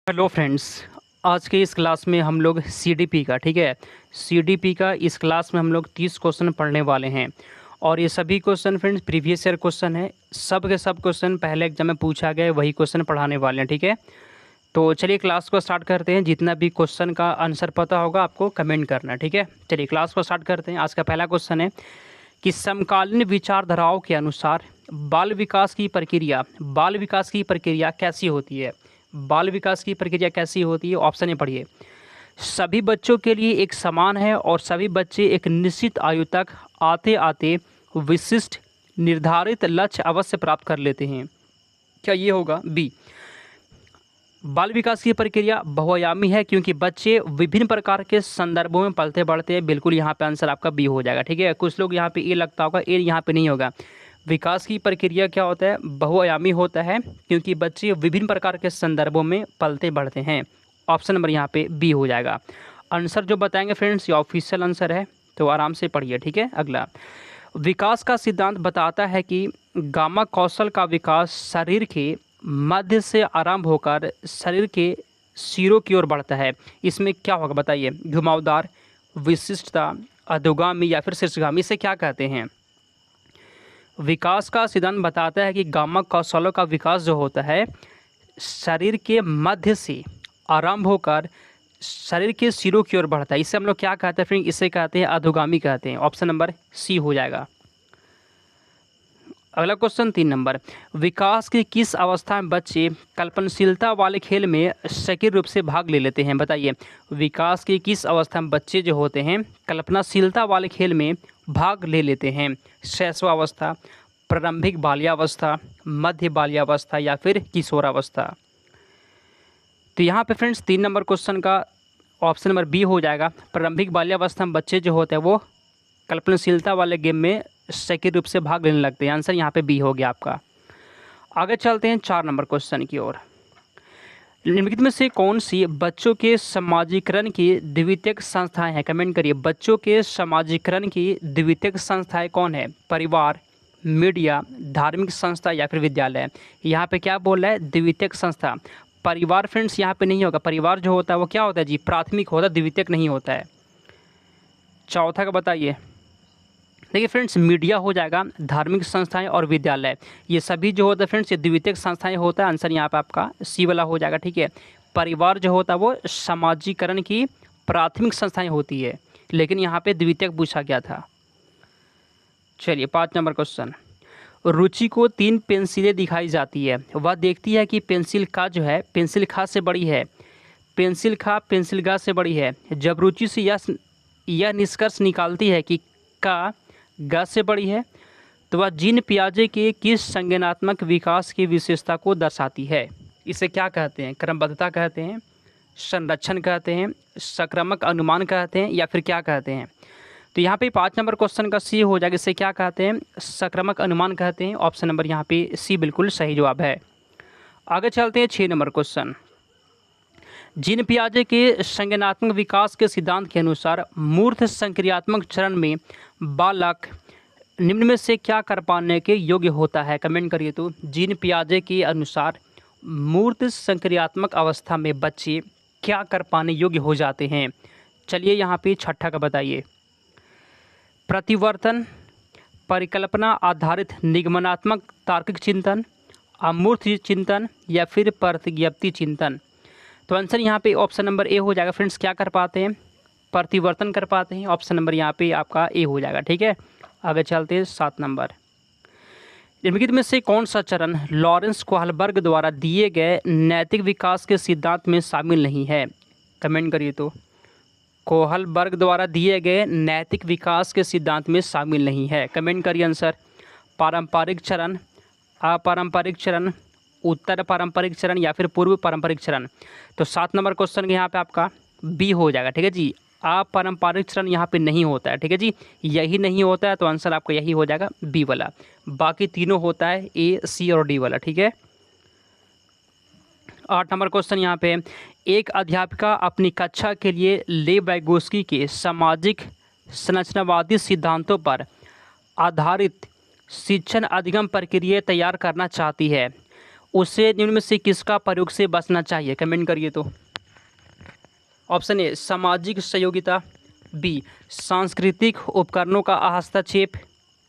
Hello friends. आज के इस क्लास में हम लोग सीडीपी का ठीक है सीडीपी का इस क्लास में हम लोग 30 क्वेश्चन पढ़ने वाले हैं। और ये सभी question friends previous year question है। सब के सब क्वेश्चन पहले एग्जाम में पूछा गया है, वही क्वेश्चन पढ़ाने वाले हैं। ठीक है, तो चलिए क्लास को स्टार्ट करते हैं। जितना भी क्वेश्चन का आंसर पता होगा आपको कमेंट करना। ठीक है, चलिए क्लास को स्टार्ट करते हैं। आज का पहला क्वेश्चन है कि समकालीन विचारधाराओं के अनुसार बाल विकास की प्रक्रिया कैसी होती है। बाल विकास की प्रक्रिया कैसी होती है, ऑप्शन ए पढ़िए। सभी बच्चों के लिए एक समान है और सभी बच्चे एक निश्चित आयु तक आते आते विशिष्ट निर्धारित लक्ष्य अवश्य प्राप्त कर लेते हैं। क्या ये होगा? बी। बाल विकास की प्रक्रिया बहुआयामी है क्योंकि बच्चे विभिन्न प्रकार के संदर्भों में पलते बढ़ते हैं। बिल्कुल यहाँ पे आंसर आपका बी हो जाएगा। ठीक है, कुछ लोग यहाँ पे ए लगता होगा, ए यहाँ पे नहीं होगा। विकास की प्रक्रिया क्या होता है? बहुआयामी होता है क्योंकि बच्चे विभिन्न प्रकार के संदर्भों में पलते बढ़ते हैं। ऑप्शन नंबर यहाँ पे बी हो जाएगा। आंसर जो बताएंगे फ्रेंड्स ये ऑफिशियल आंसर है, तो आराम से पढ़िए। ठीक है, अगला विकास का सिद्धांत बताता है कि गामा कौशल का विकास शरीर के मध्य से आरंभ होकर शरीर के सिरों की ओर बढ़ता है। इसमें क्या होगा बताइए? घुमावदार, विशिष्टता, अधोगामी या फिर शीर्षगामी। इसे क्या कहते हैं? विकास का सिद्धांत बताता है कि गामा कौशलों का विकास जो होता है शरीर के मध्य से आरंभ होकर शरीर के सिरों की ओर बढ़ता है। इसे हम लोग क्या कहते हैं फ्रेंड? इसे कहते हैं अधोगामी कहते हैं। ऑप्शन नंबर सी हो जाएगा। अगला क्वेश्चन 3 नंबर, विकास की किस अवस्था में बच्चे कल्पनाशीलता वाले खेल में सक्रिय रूप से भाग ले लेते हैं? बताइए, विकास की किस अवस्था में बच्चे जो होते हैं कल्पनाशीलता वाले खेल में भाग ले लेते हैं? शैशवावस्था, प्रारंभिक बाल्यावस्था, मध्य बाल्यावस्था या फिर किशोरावस्था। तो यहाँ पे फ्रेंड्स 3 नंबर क्वेश्चन का ऑप्शन नंबर बी हो जाएगा। प्रारंभिक बाल्यावस्था में बच्चे जो होते हैं वो कल्पनाशीलता वाले गेम में सक्रिय रूप से भाग लेने लगते हैं। आंसर यहाँ पे बी हो गया आपका। आगे चलते हैं 4 नंबर क्वेश्चन की ओर। निम्नलिखित में से कौन सी बच्चों के समाजीकरण की द्वितीयक संस्थाएं हैं? कमेंट करिए। बच्चों के समाजीकरण की द्वितीयक संस्थाएं कौन है? परिवार, मीडिया, धार्मिक संस्था या फिर विद्यालय। यहाँ पे क्या बोल रहा है? द्वितीयक संस्था। परिवार फ्रेंड्स यहाँ पे नहीं होगा। परिवार जो होता है वो क्या होता है जी? प्राथमिक होता है, द्वितीयक नहीं होता है। चौथा का बताइए। देखिए फ्रेंड्स मीडिया हो जाएगा, धार्मिक संस्थाएं और विद्यालय, ये सभी जो होता है फ्रेंड्स ये द्वितीयक संस्थाएं होता है। आंसर यहाँ पे आपका सी वाला हो जाएगा। ठीक है, परिवार जो होता है वो समाजीकरण की प्राथमिक संस्थाएं होती है, लेकिन यहाँ पे द्वितीयक पूछा गया था। चलिए 5 नंबर क्वेश्चन, रुचि को 3 पेंसिलें दिखाई जाती है। वह देखती है कि पेंसिल का जो है पेंसिल खा से बड़ी है, पेंसिल खा पेंसिल गा से बड़ी है। जब रुचि से यह निष्कर्ष निकालती है कि का गा से बड़ी है तो वह जीन पियाजे के किस संज्ञानात्मक विकास की विशेषता को दर्शाती है? इसे क्या कहते हैं? क्रमबद्धता कहते हैं, संरक्षण कहते हैं, संक्रामक अनुमान कहते हैं या फिर क्या कहते हैं? तो यहाँ पे 5 नंबर क्वेश्चन का सी हो जाएगा। इसे क्या कहते हैं? संक्रामक अनुमान कहते हैं। ऑप्शन नंबर यहाँ पे सी बिल्कुल सही जवाब है। आगे चलते हैं 6 नंबर क्वेश्चन, जीन पियाजे के संज्ञानात्मक विकास के सिद्धांत के अनुसार मूर्त संक्रियात्मक चरण में बालक निम्न में से क्या कर पाने के योग्य होता है? कमेंट करिए। तो जीन पियाजे के अनुसार मूर्त संक्रियात्मक अवस्था में बच्चे क्या कर पाने योग्य हो जाते हैं? चलिए यहाँ पे छठा का बताइए। प्रतिवर्तन, परिकल्पना आधारित निगमनात्मक तार्किक चिंतन, अमूर्त चिंतन या फिर प्रतिज्ञप्ति चिंतन। तो आंसर यहाँ पे ऑप्शन नंबर ए हो जाएगा फ्रेंड्स। क्या कर पाते हैं? प्रतिवर्तन कर पाते हैं। ऑप्शन नंबर यहाँ पे आपका ए हो जाएगा। ठीक है, आगे चलते हैं 7 नंबर, निम्नलिखित में से कौन सा चरण लॉरेंस कोहलबर्ग द्वारा दिए गए नैतिक विकास के सिद्धांत में शामिल नहीं है? कमेंट करिए। तो कोहलबर्ग द्वारा दिए गए नैतिक विकास के सिद्धांत में शामिल नहीं है। कमेंट करिए आंसर। पारंपरिक चरण, अपारंपरिक चरण, उत्तर पारंपरिक चरण या फिर पूर्व पारंपरिक चरण। तो 7 नंबर क्वेश्चन के यहाँ पे आपका बी हो जाएगा। ठीक है जी, अपारंपरिक चरण यहाँ पे नहीं होता है। ठीक है जी, यही नहीं होता है, तो आंसर आपका यही हो जाएगा बी वाला। बाकी तीनों होता है ए, सी और डी वाला। ठीक है, 8 नंबर क्वेश्चन यहाँ पे, एक अध्यापिका अपनी कक्षा के लिए लेव वाइगोस्की के सामाजिक संरचनावादी सिद्धांतों पर आधारित शिक्षण अधिगम प्रक्रिया तैयार करना चाहती है। उसे निम्न में से किसका प्रयोग से बचना चाहिए, कमेंट करिए। तो ऑप्शन ए सामाजिक सहयोगिता, बी सांस्कृतिक उपकरणों का हस्तक्षेप,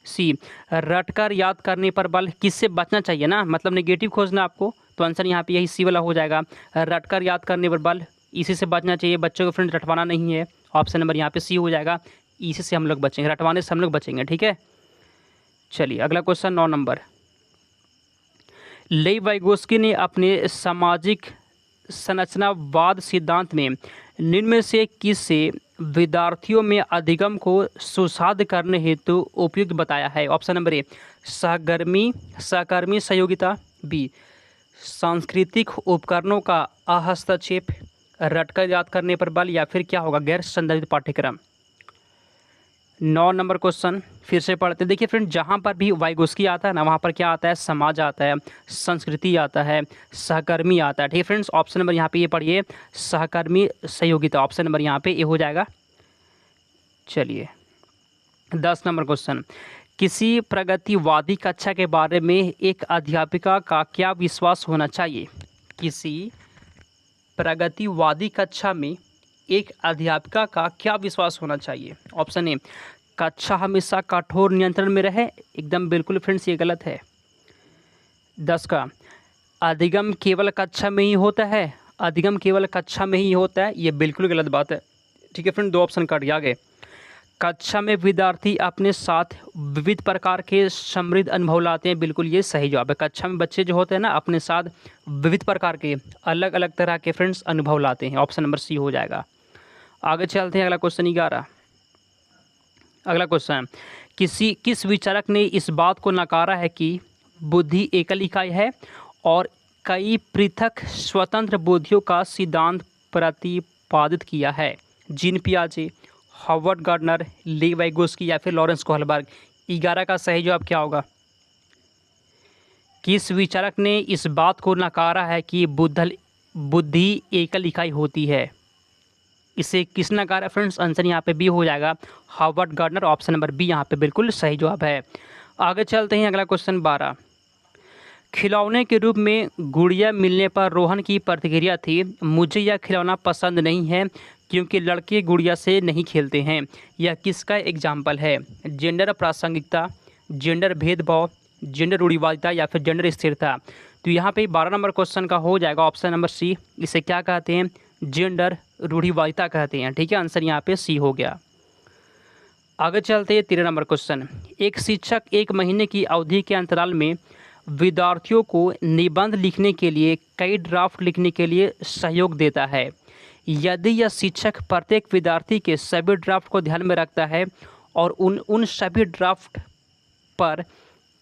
सी रटकर याद करने पर बल। किससे बचना चाहिए ना, मतलब नेगेटिव खोजना आपको, तो आंसर यहाँ पे यही सी वाला हो जाएगा, रटकर याद करने पर बल, इसी से बचना चाहिए। बच्चों को फ्रेंड रटवाना नहीं है, ऑप्शन नंबर यहाँ पे सी हो जाएगा, इसी से हम लोग बचेंगे, रटवाने से हम लोग बचेंगे, ठीक है। चलिए अगला क्वेश्चन 9 नंबर। लेई वाइगोस्की ने अपने सामाजिक संरचनावाद सिद्धांत में निम्न में से किससे विद्यार्थियों में अधिगम को सुसाध्य करने हेतु उपयुक्त बताया है। ऑप्शन नंबर ए सहकर्मी सहयोगिता, बी सांस्कृतिक उपकरणों का हस्तक्षेप, रटकर याद करने पर बल, या फिर क्या होगा गैर संदर्भित पाठ्यक्रम। 9 नंबर क्वेश्चन फिर से पढ़ते हैं। देखिए फ्रेंड, जहाँ पर भी वाइगोस्की आता है ना, वहाँ पर क्या आता है, समाज आता है, संस्कृति आता है, सहकर्मी आता है, ठीक है फ्रेंड्स। ऑप्शन नंबर यहाँ पे ये पढ़िए सहकर्मी सहयोगिता, ऑप्शन नंबर यहाँ पे ये हो जाएगा। चलिए 10 नंबर क्वेश्चन। किसी प्रगतिवादी कक्षा के बारे में एक अध्यापिका का क्या विश्वास होना चाहिए। किसी प्रगतिवादी कक्षा में एक अध्यापिका का क्या विश्वास होना चाहिए। ऑप्शन ए कक्षा हमेशा कठोर नियंत्रण में रहे, एकदम बिल्कुल फ्रेंड्स ये गलत है। 10 का अधिगम केवल कक्षा में ही होता है, अधिगम केवल कक्षा में ही होता है, ये बिल्कुल गलत बात है, ठीक है फ्रेंड। 2 ऑप्शन कट गया आगे। कक्षा में विद्यार्थी अपने साथ विविध प्रकार के समृद्ध अनुभव लाते हैं, बिल्कुल ये सही जवाब है। कक्षा में बच्चे जो होते हैं ना, अपने साथ विविध प्रकार के अलग अलग तरह के फ्रेंड्स अनुभव लाते हैं, ऑप्शन नंबर सी हो जाएगा। आगे चलते हैं, अगला क्वेश्चन 11। अगला क्वेश्चन, किस विचारक ने इस बात को नकारा है कि बुद्धि एकल इकाई है और कई पृथक स्वतंत्र बुद्धियों का सिद्धांत प्रतिपादित किया है। जीन पियाजे, हॉवर्ड गार्डनर, ली वाइगोस्की, या फिर लॉरेंस कोहलबर्ग। 11 का सही जवाब क्या होगा। किस विचारक ने इस बात को नकारा है कि बुद्धि एकल इकाई होती है, इसे किस नकारा है फ्रेंड्स। आंसर यहाँ पे बी हो जाएगा, Howard Gardner, option number B यहाँ पे बिल्कुल सही जवाब है। आगे चलते हैं, अगला क्वेश्चन 12। खिलौने के रूप में गुड़िया मिलने पर रोहन की प्रतिक्रिया थी, मुझे यह खिलौना पसंद नहीं है क्योंकि लड़के गुड़िया से नहीं खेलते हैं। यह किसका एग्जाम्पल है। जेंडर प्रासंगिकता, जेंडर भेदभाव, जेंडर रूढ़िवादिता, या फिर जेंडर स्थिरता। तो यहाँ पे 12 नंबर क्वेश्चन का हो जाएगा ऑप्शन नंबर सी, इसे क्या कहते हैं, जेंडर रूढ़िवादिता कहते हैं, ठीक है। आंसर यहाँ पे सी हो गया। आगे चलते हैं 13 नंबर क्वेश्चन। एक शिक्षक 1 महीने की अवधि के अंतराल में विद्यार्थियों को निबंध लिखने के लिए कई ड्राफ्ट लिखने के लिए सहयोग देता है। यदि यह शिक्षक प्रत्येक विद्यार्थी के सभी ड्राफ्ट को ध्यान में रखता है और उन सभी ड्राफ्ट पर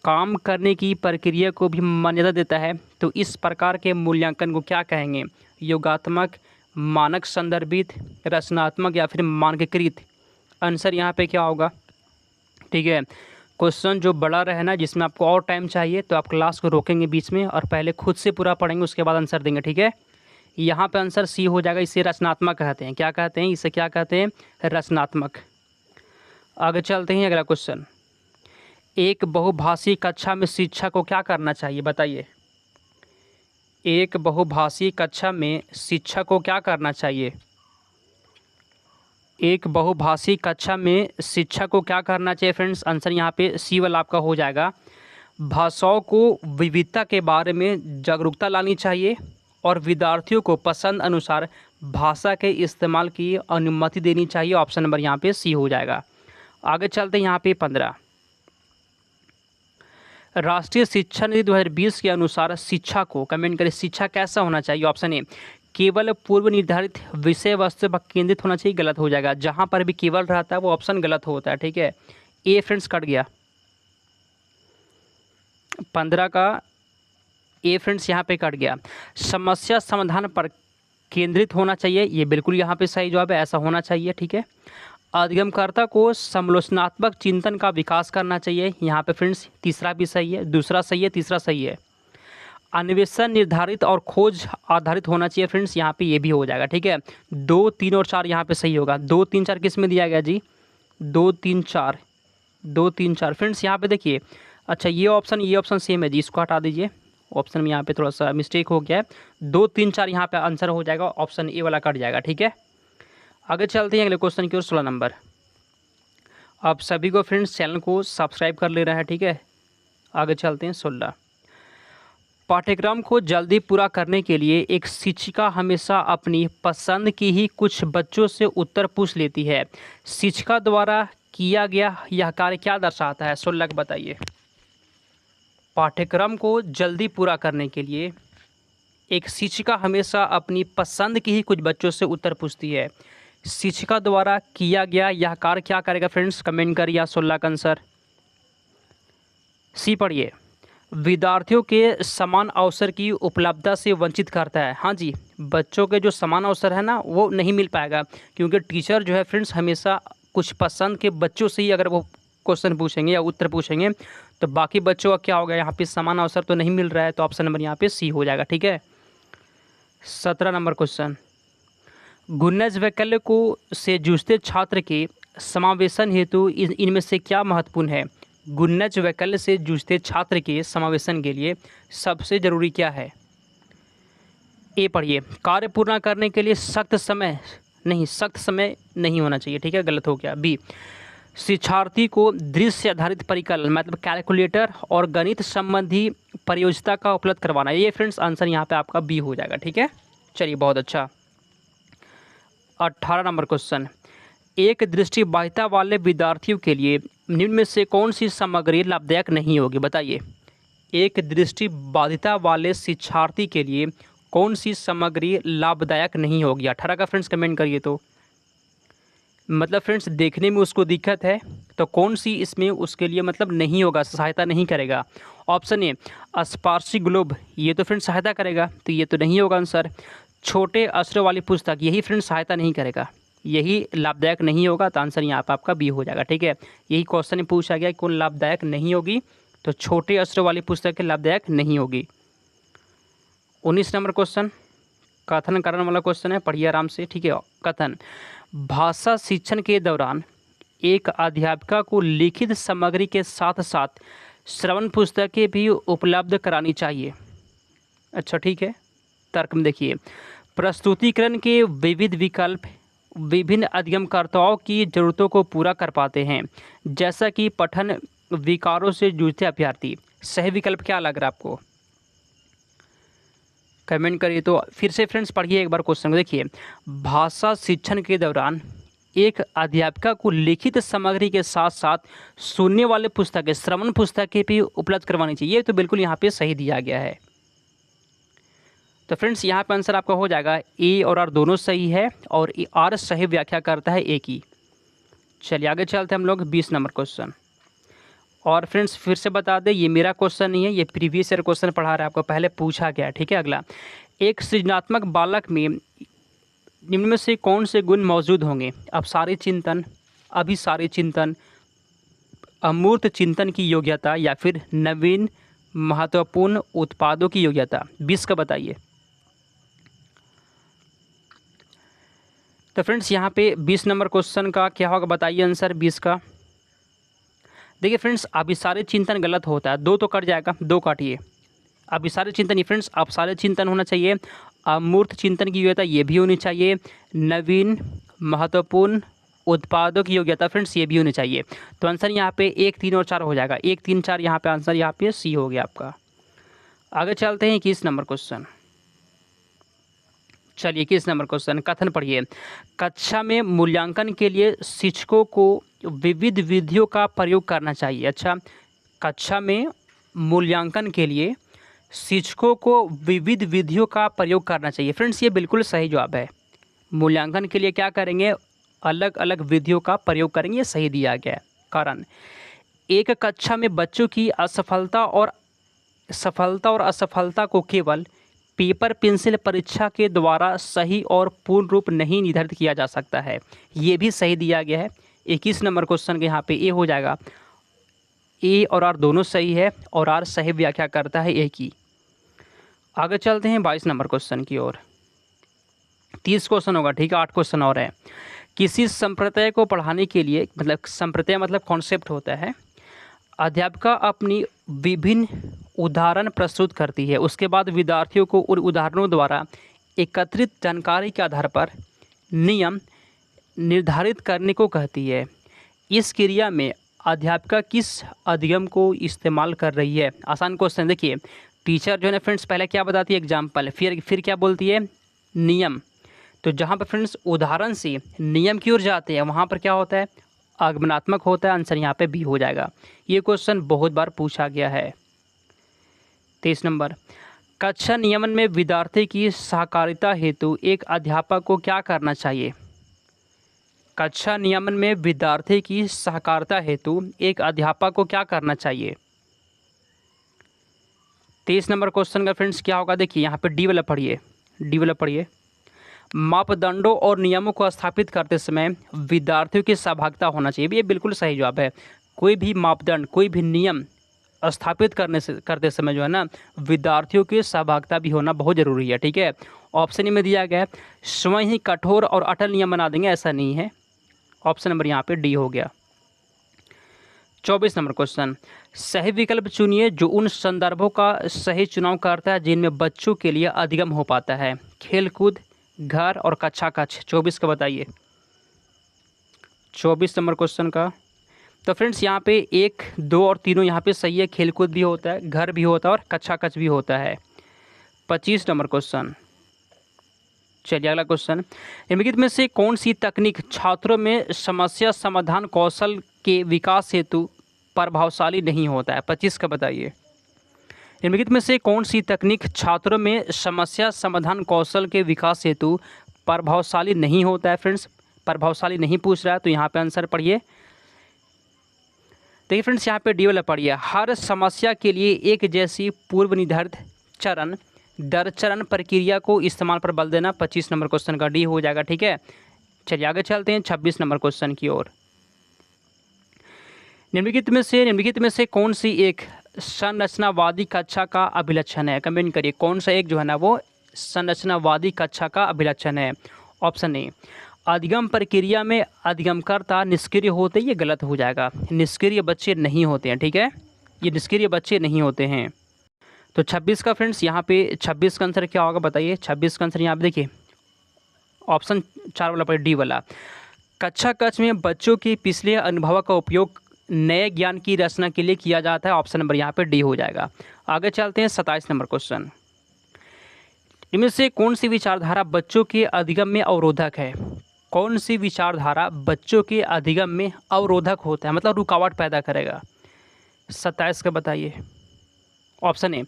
काम करने की प्रक्रिया को भी मान्यता देता है, तो इस प्रकार के मूल्यांकन को क्या कहेंगे। योगात्मक, मानक संदर्भित, रचनात्मक, या फिर मानकीकृत। आंसर यहाँ पे क्या होगा, ठीक है। क्वेश्चन जो बड़ा रहे ना, जिसमें आपको और टाइम चाहिए, तो आप क्लास को रोकेंगे बीच में और पहले खुद से पूरा पढ़ेंगे, उसके बाद आंसर देंगे, ठीक है। यहाँ पे आंसर सी हो जाएगा, इसे रचनात्मक कहते हैं। क्या कहते हैं, इसे क्या कहते हैं, रचनात्मक। आगे चलते हैं, अगला क्वेश्चन। एक बहुभाषी कक्षा में शिक्षक को क्या करना चाहिए, बताइए। एक बहुभाषी कक्षा में शिक्षक को क्या करना चाहिए। एक बहुभाषी कक्षा में शिक्षक को क्या करना चाहिए फ्रेंड्स। आंसर यहाँ पे सी वाला आपका हो जाएगा। भाषाओं को विविधता के बारे में जागरूकता लानी चाहिए और विद्यार्थियों को पसंद अनुसार भाषा के इस्तेमाल की अनुमति देनी चाहिए। ऑप्शन नंबर यहाँ पे सी हो जाएगा। आगे चलते हैं, यहाँ पे 15। राष्ट्रीय शिक्षा नीति 2020 के अनुसार शिक्षा को, कमेंट करें, शिक्षा कैसा होना चाहिए। ऑप्शन ए केवल पूर्व निर्धारित विषय वस्तु पर केंद्रित होना चाहिए, गलत हो जाएगा। जहाँ पर भी केवल रहता है वो ऑप्शन गलत होता है, ठीक है। ए फ्रेंड्स कट गया, 15 का ए फ्रेंड्स यहाँ पे कट गया। समस्या समाधान पर केंद्रित होना चाहिए, ये बिल्कुल यहाँ पे सही जवाब है, ऐसा होना चाहिए, ठीक है। अधिगमकर्ता को समालोचनात्मक चिंतन का विकास करना चाहिए, यहाँ पे फ्रेंड्स तीसरा भी सही है, दूसरा सही है, तीसरा सही है। अन्वेषण निर्धारित और खोज आधारित होना चाहिए फ्रेंड्स, यहाँ पे ये भी हो जाएगा, ठीक है। 2, 3 और 4 यहाँ पे सही होगा। 2, 3, 4 किस में दिया गया जी, 2, 3, 4, 2, 3, 4 फ्रेंड्स यहाँ पे देखिए। अच्छा ये ऑप्शन सेम है जी, इसको हटा दीजिए। ऑप्शन में यहाँ पे थोड़ा सा मिस्टेक हो गया है, 2, 3, 4 यहाँ पे आंसर हो जाएगा, ऑप्शन ए वाला कट जाएगा। ठीक है, आगे चलते हैं अगले क्वेश्चन की ओर। 16 नंबर। आप सभी को फ्रेंड्स चैनल को सब्सक्राइब कर लेना है। ठीक है, आगे चलते हैं। 16, पाठ्यक्रम को जल्दी पूरा करने के लिए एक शिक्षिका हमेशा अपनी पसंद की ही कुछ बच्चों से उत्तर पूछ लेती है। शिक्षिका द्वारा किया गया यह कार्य क्या दर्शाता है? 16 बताइए। पाठ्यक्रम को जल्दी पूरा करने के लिए एक शिक्षिका हमेशा अपनी पसंद की ही कुछ बच्चों से उत्तर पूछती है। शिक्षिका द्वारा किया गया यह कार्य क्या करेगा फ्रेंड्स? कमेंट करिए 16 का आंसर। सी पढ़िए, विद्यार्थियों के समान अवसर की उपलब्धता से वंचित करता है। हाँ जी, बच्चों के जो समान अवसर है ना वो नहीं मिल पाएगा, क्योंकि टीचर जो है फ्रेंड्स हमेशा कुछ पसंद के बच्चों से ही अगर वो क्वेश्चन पूछेंगे या उत्तर पूछेंगे तो बाकी बच्चों का क्या होगा, यहाँ पे समान अवसर तो नहीं मिल रहा है, तो ऑप्शन नंबर यहाँ पे सी हो जाएगा। ठीक है, 17 नंबर क्वेश्चन, गुन्नज वैकल्य को से जूझते छात्र के समावेशन हेतु इनमें से क्या महत्वपूर्ण है? गुन्नज वैकल्य से जूझते छात्र के समावेशन के लिए सबसे जरूरी क्या है? ए पढ़िए, कार्य पूर्ण करने के लिए सख्त समय नहीं होना चाहिए। ठीक है, गलत हो गया। बी, शिक्षार्थी को दृश्य आधारित परिकलन मतलब कैलकुलेटर और गणित संबंधी परियोजना का उपलब्ध करवाना। ये फ्रेंड्स आंसर यहाँ पे आपका बी हो जाएगा। ठीक है, चलिए बहुत अच्छा। 18 नंबर क्वेश्चन, एक दृष्टिबाधिता वाले विद्यार्थियों के लिए निम्न में से कौन सी सामग्री लाभदायक नहीं होगी? बताइए, एक दृष्टिबाधिता वाले शिक्षार्थी के लिए कौन सी सामग्री लाभदायक नहीं होगी? 18 का फ्रेंड्स कमेंट करिए। तो मतलब फ्रेंड्स देखने में उसको दिक्कत है तो कौन सी इसमें उसके लिए मतलब नहीं होगा, सहायता नहीं करेगा? ऑप्शन ए, स्पार्शी ग्लोब, ये तो फ्रेंड्स सहायता करेगा, तो ये तो नहीं होगा आंसर। छोटे अक्षरों वाली पुस्तक, यही फ्रेंड्स सहायता नहीं करेगा, यही लाभदायक नहीं होगा, तो आंसर यहाँ पर आपका बी हो जाएगा। ठीक है, यही क्वेश्चन में पूछा गया कौन लाभदायक नहीं होगी, तो छोटे अक्षरों वाली पुस्तक लाभदायक नहीं होगी। 19 नंबर क्वेश्चन, कथन कारण वाला क्वेश्चन है, पढ़िए आराम से। ठीक है, कथन, भाषा शिक्षण के दौरान एक अध्यापिका को लिखित सामग्री के साथ साथ श्रवण पुस्तकें भी उपलब्ध करानी चाहिए। अच्छा ठीक है, तर्क में देखिए, प्रस्तुतिकरण के विविध विकल्प विभिन्न अध्ययनकर्ताओं की ज़रूरतों को पूरा कर पाते हैं, जैसा कि पठन विकारों से जूझते अभ्यर्थी। सही विकल्प क्या लग रहा है आपको? कमेंट करिए। तो फिर से फ्रेंड्स पढ़िए एक बार क्वेश्चन को, देखिए, भाषा शिक्षण के दौरान एक अध्यापिका को लिखित सामग्री के साथ साथ सुनने वाले पुस्तकें श्रवण पुस्तकें भी उपलब्ध करवानी चाहिए। ये तो बिल्कुल यहाँ पे सही दिया गया है। तो फ्रेंड्स यहाँ पे आंसर आपका हो जाएगा ए और आर दोनों सही है, और आर सही व्याख्या करता है ए की। चलिए आगे चलते हैं हम लोग 20 नंबर क्वेश्चन। और फ्रेंड्स फिर से बता दें, ये मेरा क्वेश्चन नहीं है, ये प्रीवियस ईयर क्वेश्चन पढ़ा रहा है आपको, पहले पूछा गया। ठीक है, अगला, एक सृजनात्मक बालक में निम्न में से कौन से गुण मौजूद होंगे? अभिसारी चिंतन, अभिसारी चिंतन, अमूर्त चिंतन की योग्यता, या फिर नवीन महत्वपूर्ण उत्पादों की योग्यता? 20 का बताइए। तो फ्रेंड्स यहाँ पे 20 नंबर क्वेश्चन का क्या होगा बताइए आंसर 20 का। देखिए फ्रेंड्स, अभिसारी चिंतन गलत होता है, 2 तो कट जाएगा, 2 काटिए। अभिसारी चिंतन, फ्रेंड्स अभिसारी चिंतन होना चाहिए। अमूर्त चिंतन की योग्यता ये भी होनी चाहिए। नवीन महत्वपूर्ण उत्पादों की योग्यता फ्रेंड्स ये भी होनी चाहिए। तो आंसर यहाँ पे 1, 3 और 4 हो जाएगा। 1, 3, 4 यहाँ पे आंसर यहाँ पे सी हो गया आपका। आगे चलते हैं 21 नंबर क्वेश्चन। चलिए 21 नंबर क्वेश्चन, कथन पढ़िए, कक्षा में मूल्यांकन के लिए शिक्षकों को विविध विधियों का प्रयोग करना चाहिए। अच्छा, कक्षा में मूल्यांकन के लिए शिक्षकों को विविध विधियों का प्रयोग करना चाहिए। फ्रेंड्स ये बिल्कुल सही जवाब है। मूल्यांकन के लिए क्या करेंगे? अलग अलग विधियों का प्रयोग करेंगे, ये सही दिया गया है। कारण, एक कक्षा में बच्चों की सफलता और असफलता को केवल पेपर पेंसिल परीक्षा के द्वारा सही और पूर्ण रूप नहीं निर्धारित किया जा सकता है, ये भी सही दिया गया है। 21 नंबर क्वेश्चन के यहाँ पे ए हो जाएगा। ए और आर दोनों सही है, और आर सही व्याख्या करता है ए की। आगे चलते हैं 22 नंबर क्वेश्चन की ओर। 30 क्वेश्चन होगा, ठीक है, 8 क्वेश्चन और है। किसी संप्रदाय को पढ़ाने के लिए, मतलब संप्रदाय मतलब कॉन्सेप्ट होता है, अध्यापिका अपनी विभिन्न उदाहरण प्रस्तुत करती है। उसके बाद विद्यार्थियों को उन उदाहरणों द्वारा एकत्रित जानकारी के आधार पर नियम निर्धारित करने को कहती है। इस क्रिया में अध्यापिका किस अधिगम को इस्तेमाल कर रही है? आसान क्वेश्चन। देखिए टीचर जो है ना फ्रेंड्स पहले क्या बताती है, एग्जाम्पल, फिर क्या बोलती है, नियम। तो जहाँ पर फ्रेंड्स उदाहरण से नियम की ओर जाते हैं वहाँ पर क्या होता है, आगमनात्मक होता है। आंसर यहाँ पे बी हो जाएगा। ये क्वेश्चन बहुत बार पूछा गया है। 23 नंबर, कक्षा नियमन में विद्यार्थी की सहकारिता हेतु एक अध्यापक को क्या करना चाहिए? कक्षा नियमन में विद्यार्थी की सहकारिता हेतु एक अध्यापक को क्या करना चाहिए? 23 नंबर क्वेश्चन का फ्रेंड्स क्या होगा, देखिए यहाँ पे डी वाला पढ़िए। मापदंडों और नियमों को स्थापित करते समय विद्यार्थियों की सहभागिता होना चाहिए। ये बिल्कुल सही जवाब है। कोई भी मापदंड, कोई भी नियम स्थापित करते समय जो है ना विद्यार्थियों की सहभागिता भी होना बहुत ज़रूरी है। ठीक है, ऑप्शन में दिया गया है स्वयं ही कठोर और अटल नियम बना देंगे, ऐसा नहीं है। ऑप्शन नंबर यहाँ पे डी हो गया। 24 नंबर क्वेश्चन, सही विकल्प चुनिए जो उन संदर्भों का सही चुनाव करता है जिनमें बच्चों के लिए अधिगम हो पाता है। खेल कूद, घर और कक्षा कक्ष। 24 का बताइए। 24 नंबर क्वेश्चन का तो फ्रेंड्स यहाँ पे 1, 2 और तीनों यहाँ पे सही है। खेलकूद भी होता है, घर भी होता है और कक्षा कक्ष भी होता है। 25 नंबर क्वेश्चन, चलिए अगला क्वेश्चन, निम्नलिखित में से कौन सी तकनीक छात्रों में समस्या समाधान कौशल के विकास हेतु प्रभावशाली नहीं होता है? 25 का बताइए। निम्नलिखित में से कौन सी तकनीक छात्रों में समस्या समाधान कौशल के विकास हेतु प्रभावशाली नहीं होता है? फ्रेंड्स प्रभावशाली नहीं पूछ रहा है तो यहाँ पे आंसर पढ़िए। देखिए फ्रेंड्स यहाँ पे डी वाला पढ़िए। हर समस्या के लिए एक जैसी पूर्व निर्धारित चरण दर चरण प्रक्रिया को इस्तेमाल पर बल देना। 25 नंबर क्वेश्चन का डी हो जाएगा। ठीक है, चलिए आगे चलते हैं 26 नंबर क्वेश्चन की ओर। निम्नलिखित में से कौन सी एक संरचनावादी कक्षा का अभिलक्षण है? कमेंट करिए कौन सा एक जो है ना वो संरचनावादी कक्षा का अभिलक्षण है। ऑप्शन ए, अधिगम प्रक्रिया में अधिगमकर्ता निष्क्रिय होते, ये गलत हो जाएगा। निष्क्रिय बच्चे नहीं होते हैं। ठीक है, ये निष्क्रिय बच्चे नहीं होते हैं। तो 26 का फ्रेंड्स यहाँ पे 26 का आंसर क्या होगा बताइए। 26 का आंसर यहाँ पे देखिए ऑप्शन 4 वाला पर डी वाला। कक्षा कक्ष में बच्चों के पिछले अनुभव का उपयोग नए ज्ञान की रचना के लिए किया जाता है। ऑप्शन नंबर यहाँ पे डी हो जाएगा। आगे चलते हैं 27 नंबर क्वेश्चन, इनमें से कौन सी विचारधारा बच्चों के अधिगम में अवरोधक है? कौन सी विचारधारा बच्चों के अधिगम में अवरोधक होता है, मतलब रुकावट पैदा करेगा? 27 का बताइए। ऑप्शन ए,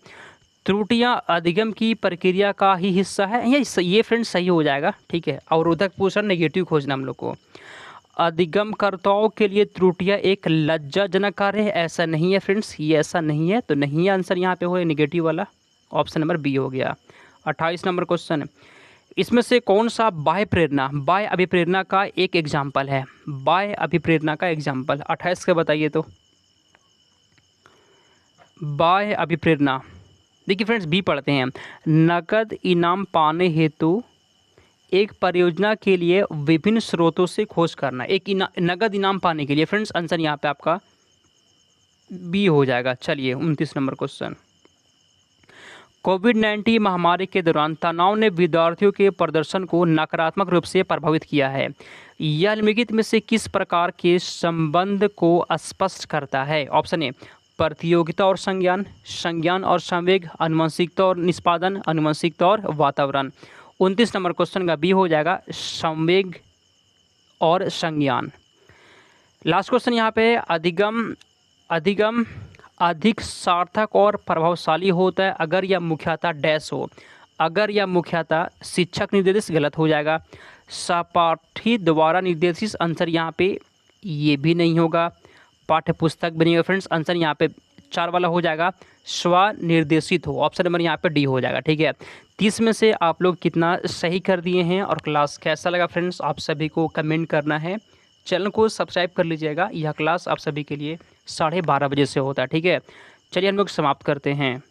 त्रुटियां अधिगम की प्रक्रिया का ही हिस्सा है। ये फ्रेंड्स सही हो जाएगा। ठीक है, अवरोधक पूछना, नेगेटिव खोजना हम लोग को। अधिगमकर्ताओं के लिए त्रुटियां एक लज्जाजनक कार्य है, ऐसा नहीं है फ्रेंड्स, ये ऐसा नहीं है। तो नहीं है आंसर यहाँ पे हो नेगेटिव वाला। ऑप्शन नंबर बी हो गया। 28 नंबर क्वेश्चन, इसमें से कौन सा बाह्य अभिप्रेरणा का एक एग्जाम्पल है? बाह्य अभिप्रेरणा का एग्जाम्पल 28 का बताइए। तो बाह्य अभिप्रेरणा, देखिए फ्रेंड्स बी पढ़ते हैं। नकद इनाम पाने हेतु एक परियोजना के लिए विभिन्न स्रोतों से खोज करना। नगद इनाम पाने के लिए फ्रेंड्स आंसर यहाँ पे आपका बी हो जाएगा। चलिए 29 नंबर क्वेश्चन, कोविड-19 महामारी के दौरान तनाव ने विद्यार्थियों के प्रदर्शन को नकारात्मक रूप से प्रभावित किया है। यह निम्नलिखित में से किस प्रकार के संबंध को स्पष्ट करता है? ऑप्शन ए, प्रतियोगिता और संज्ञान और संवेग, आनुवंशिकता और निष्पादन, आनुवंशिकता और वातावरण। 29 नंबर क्वेश्चन का बी हो जाएगा, संवेग और संज्ञान। लास्ट क्वेश्चन यहाँ पे अधिगम अधिक सार्थक और प्रभावशाली होता है अगर यह मुख्यतः डैश हो। अगर यह मुख्यतः शिक्षक निर्देशित, गलत हो जाएगा। सहपाठी द्वारा निर्देशित, आंसर यहाँ पे ये भी नहीं होगा। पाठ्य पुस्तक भी नहीं होगा फ्रेंड्स, आंसर यहाँ पे 4 वाला हो जाएगा। स्वनिर्देशित हो, ऑप्शन नंबर यहाँ पे डी हो जाएगा। ठीक है, 30 में से आप लोग कितना सही कर दिए हैं और क्लास कैसा लगा फ्रेंड्स आप सभी को कमेंट करना है। चैनल को सब्सक्राइब कर लीजिएगा। यह क्लास आप सभी के लिए 12:30 बजे से होता है। ठीक है, चलिए हम लोग समाप्त करते हैं।